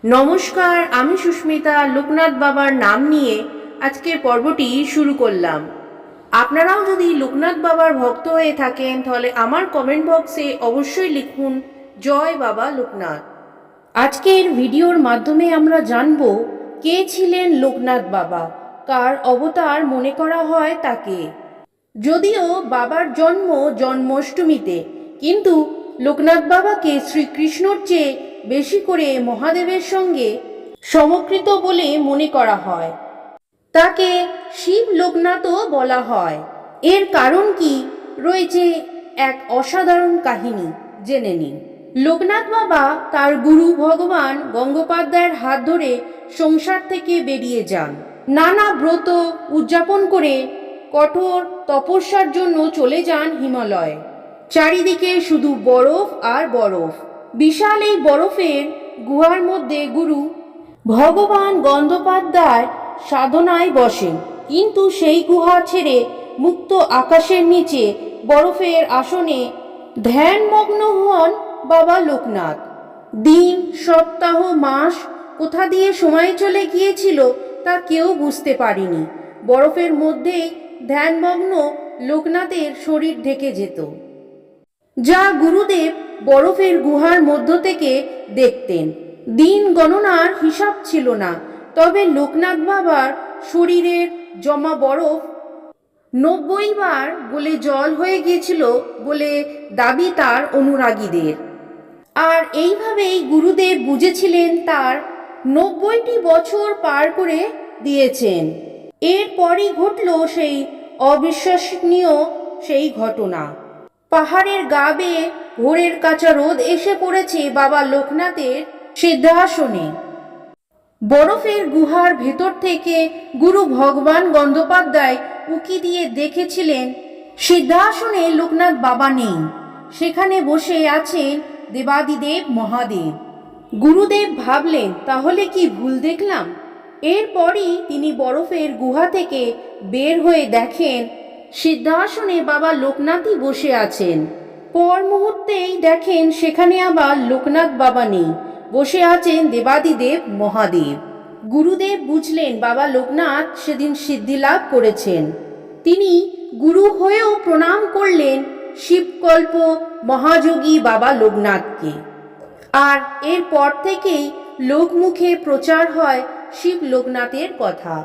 নমস্কার, আমি সুস্মিতা লোকনাথ বাবার নাম নিয়ে আজকের পর্বটি শুরু করলাম। আপনারাও যদি লোকনাথ বাবার ভক্ত হয়ে থাকেন তাহলে আমার কমেন্ট বক্সে অবশ্যই লিখুন জয় বাবা লোকনাথ। আজকের ভিডিওর মাধ্যমে আমরা জানব কে ছিলেন লোকনাথ বাবা, কার অবতার মনে করা হয় তাকে। যদিও বাবার জন্ম জন্মাষ্টমীতে, কিন্তু লোকনাথ বাবাকে শ্রীকৃষ্ণর চেয়ে বেশি করে মহাদেবের সঙ্গে সমকৃত বলে মনে করা হয়। তাকে শিব লোকনাথও বলা হয়। এর কারণ কি রয়েছে এক অসাধারণ কাহিনী, জেনে নিন। লোকনাথ বাবা তার গুরু ভগবান গঙ্গোপাধ্যায়ের হাত ধরে সংসার থেকে বেরিয়ে যান। নানা ব্রত উদযাপন করে কঠোর তপস্যার জন্য চলে যান হিমালয়ে। চারিদিকে শুধু বরফ আর বরফ। বিশাল এই বরফের গুহার মধ্যে গুরু ভগবান গঙ্গোপাধ্যায় সাধনায় বসেন, কিন্তু সেই গুহা ছেড়ে মুক্ত আকাশের নিচে বরফের আসনে ধ্যানমগ্ন হন বাবা লোকনাথ। দিন, সপ্তাহ, মাস কোথা দিয়ে সময় চলে গিয়েছিল তা কেউ বুঝতে পারেনি। বরফের মধ্যেই ধ্যানমগ্ন লোকনাথের শরীর ঢেকে যেত, যা গুরুদেব বরফের গুহার মধ্য থেকে দেখতেন। দিন গণনার হিসাব ছিল না, তবে লোকনাথ বাবার শরীরের জমা বরফ 90 বার গলে জল হয়ে গিয়েছিল বলে দাবি তার অনুরাগীদের। আর এইভাবেই গুরুদেব বুঝেছিলেন তার 90টি বছর পার করে দিয়েছেন। এরপরই ঘটল সেই অবিশ্বাসনীয় সেই ঘটনা। পাহাড়ের গা বেয়ে ভোরের কাঁচা রোদ এসে পড়েছে বাবা লোকনাথের সিংহাসনে। বরফের গুহার ভেতর থেকে গুরু ভগবান গঙ্গোপাধ্যায় উঁকি দিয়ে দেখেছিলেন সিংহাসনে লোকনাথ বাবা নেই, সেখানে বসে আছেন দেবাদিদেব মহাদেব। গুরুদেব ভাবলেন, তাহলে কি ভুল দেখলাম? এরপরই তিনি বরফের গুহা থেকে বের হয়ে দেখেন সিংহাসনে বাবা লোকনাথই বসে আছেন। পর মুহূর্তেই দেখেন সেখানে আবার লোকনাথ বাবা নেই, বসে আছেন দেবাদিদেব মহাদেব। গুরুদেব বুঝলেন বাবা লোকনাথ সেদিন সিদ্ধি লাভ করেছেন। তিনি গুরু হয়েও প্রণাম করলেন শিবকল্প মহাযোগী বাবা লোকনাথকে। আর এরপর থেকেই লোকমুখে প্রচার হয় শিব লোকনাথের কথা।